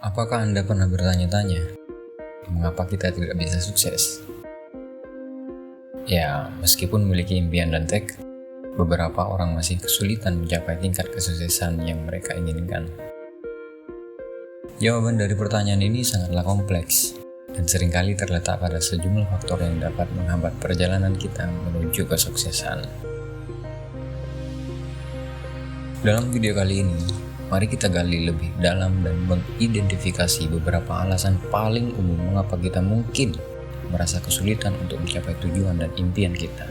Apakah Anda pernah bertanya-tanya, mengapa kita tidak bisa sukses? Ya, meskipun memiliki impian dan tekad, beberapa orang masih kesulitan mencapai tingkat kesuksesan yang mereka inginkan. Jawaban dari pertanyaan ini sangatlah kompleks, dan seringkali terletak pada sejumlah faktor yang dapat menghambat perjalanan kita menuju kesuksesan. Dalam video kali ini, mari kita gali lebih dalam dan mengidentifikasi beberapa alasan paling umum mengapa kita mungkin merasa kesulitan untuk mencapai tujuan dan impian kita.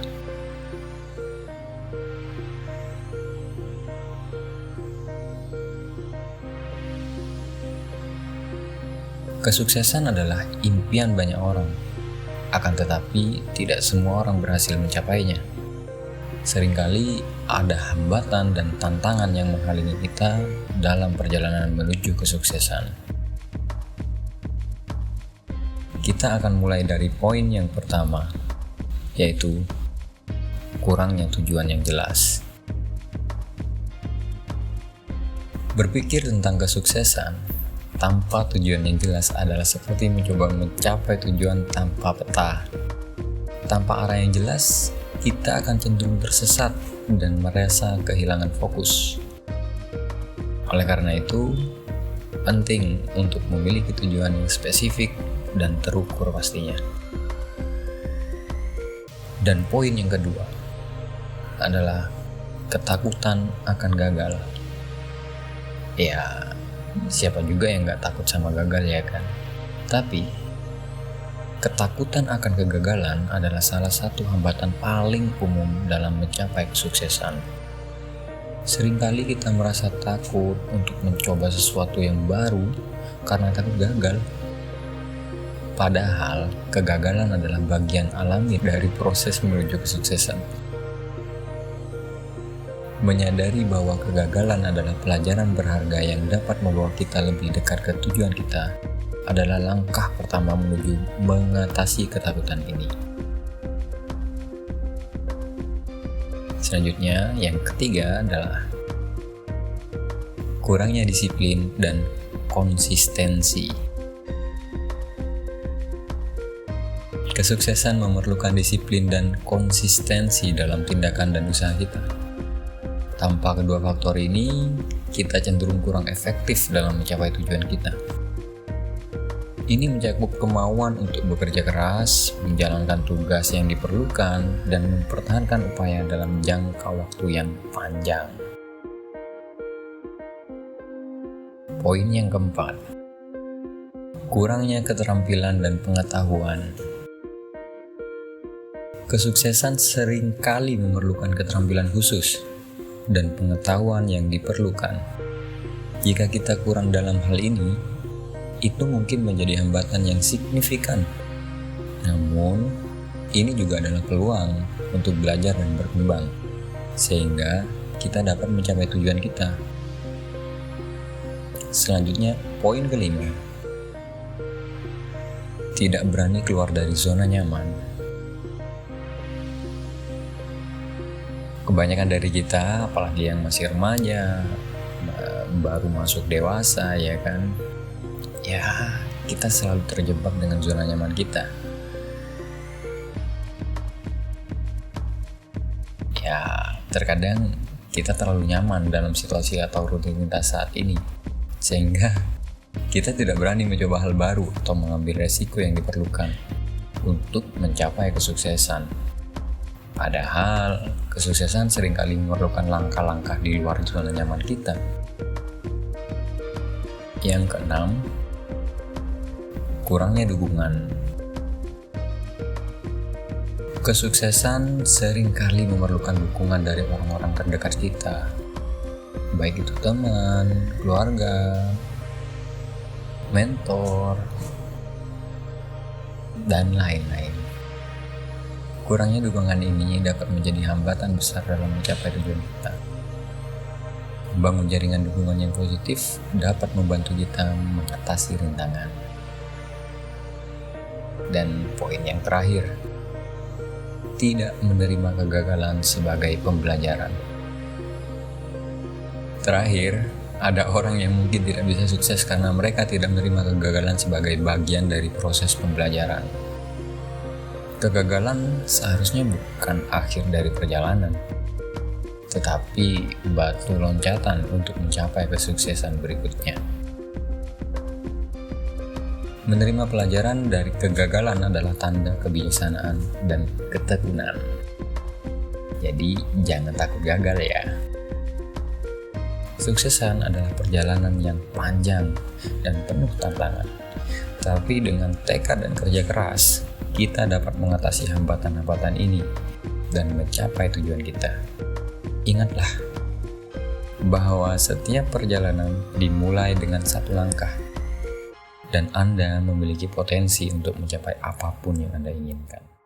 Kesuksesan adalah impian banyak orang, akan tetapi tidak semua orang berhasil mencapainya. Seringkali ada hambatan dan tantangan yang menghalangi kita dalam perjalanan menuju kesuksesan. Kita akan mulai dari poin yang pertama, yaitu kurangnya tujuan yang jelas. Berpikir tentang kesuksesan tanpa tujuan yang jelas adalah seperti mencoba mencapai tujuan tanpa peta. Tanpa arah yang jelas, kita akan cenderung tersesat dan merasa kehilangan fokus. Oleh karena itu, penting untuk memiliki tujuan yang spesifik dan terukur pastinya. Dan poin yang kedua adalah ketakutan akan gagal. Ya, siapa juga yang gak takut sama gagal, ya kan? Tapi ketakutan akan kegagalan adalah salah satu hambatan paling umum dalam mencapai kesuksesan. Seringkali kita merasa takut untuk mencoba sesuatu yang baru karena takut gagal. Padahal, kegagalan adalah bagian alami dari proses menuju kesuksesan. Menyadari bahwa kegagalan adalah pelajaran berharga yang dapat membawa kita lebih dekat ke tujuan kita adalah langkah pertama menuju mengatasi ketakutan ini. Selanjutnya, yang ketiga adalah kurangnya disiplin dan konsistensi. Kesuksesan memerlukan disiplin dan konsistensi dalam tindakan dan usaha kita. Tanpa kedua faktor ini, kita cenderung kurang efektif dalam mencapai tujuan kita. Ini mencakup kemauan untuk bekerja keras, menjalankan tugas yang diperlukan, dan mempertahankan upaya dalam jangka waktu yang panjang. Poin yang keempat, kurangnya keterampilan dan pengetahuan. Kesuksesan seringkali memerlukan keterampilan khusus dan pengetahuan yang diperlukan. Jika kita kurang dalam hal ini, itu mungkin menjadi hambatan yang signifikan. Namun, ini juga adalah peluang untuk belajar dan berkembang, sehingga kita dapat mencapai tujuan kita. Selanjutnya, poin kelima, tidak berani keluar dari zona nyaman. Kebanyakan dari kita, apalagi yang masih remaja, baru masuk dewasa, ya kan? Ya, kita selalu terjebak dengan zona nyaman kita. Ya, terkadang kita terlalu nyaman dalam situasi atau rutinitas saat ini, sehingga kita tidak berani mencoba hal baru atau mengambil resiko yang diperlukan untuk mencapai kesuksesan. Padahal, kesuksesan seringkali memerlukan langkah-langkah di luar zona nyaman kita. Yang keenam, kurangnya dukungan. Kesuksesan seringkali memerlukan dukungan dari orang-orang terdekat kita, baik itu teman, keluarga, mentor, dan lain-lain. Kurangnya dukungan ini dapat menjadi hambatan besar dalam mencapai tujuan kita. Membangun jaringan dukungan yang positif dapat membantu kita mengatasi rintangan. Dan poin yang terakhir, tidak menerima kegagalan sebagai pembelajaran. Terakhir, Ada orang yang mungkin tidak bisa sukses karena mereka tidak menerima kegagalan sebagai bagian dari proses pembelajaran. Kegagalan seharusnya bukan akhir dari perjalanan, tetapi batu loncatan untuk mencapai kesuksesan berikutnya. Menerima pelajaran dari kegagalan adalah tanda kebijaksanaan dan ketekunan. Jadi jangan takut gagal ya. Suksesan adalah perjalanan yang panjang dan penuh tantangan. Tapi dengan tekad dan kerja keras, kita dapat mengatasi hambatan-hambatan ini dan mencapai tujuan kita. Ingatlah bahwa setiap perjalanan dimulai dengan satu langkah, dan Anda memiliki potensi untuk mencapai apapun yang Anda inginkan.